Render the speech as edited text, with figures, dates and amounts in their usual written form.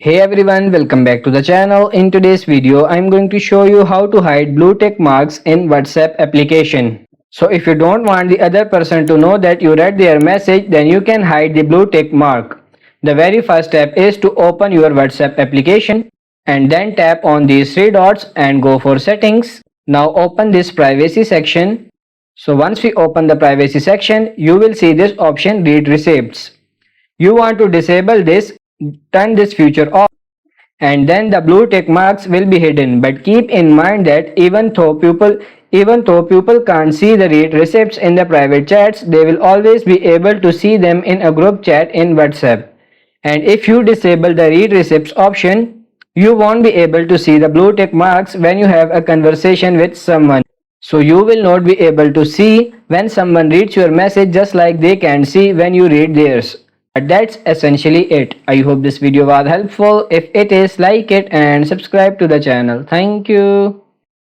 Hey everyone, welcome back to the channel. In today's video, I'm going to show you how to hide blue tick marks in WhatsApp application. So if you don't want the other person to know that you read their message, then you can hide the blue tick mark. The very first step is to open your WhatsApp application and then tap on these three dots and go for settings. Now open this privacy section. So once we open the privacy section, you will see this option read receipts. You want to disable this, turn this feature off, and then the blue tick marks will be hidden. But keep in mind that even though people can't see the read receipts in the private chats, they will always be able to see them in a group chat in WhatsApp. And if you disable the read receipts option, you won't be able to see the blue tick marks when you have a conversation with someone. So you will not be able to see when someone reads your message just like they can see when you read theirs. But that's essentially it. I hope this video was helpful. If it is, like it and subscribe to the channel. Thank you.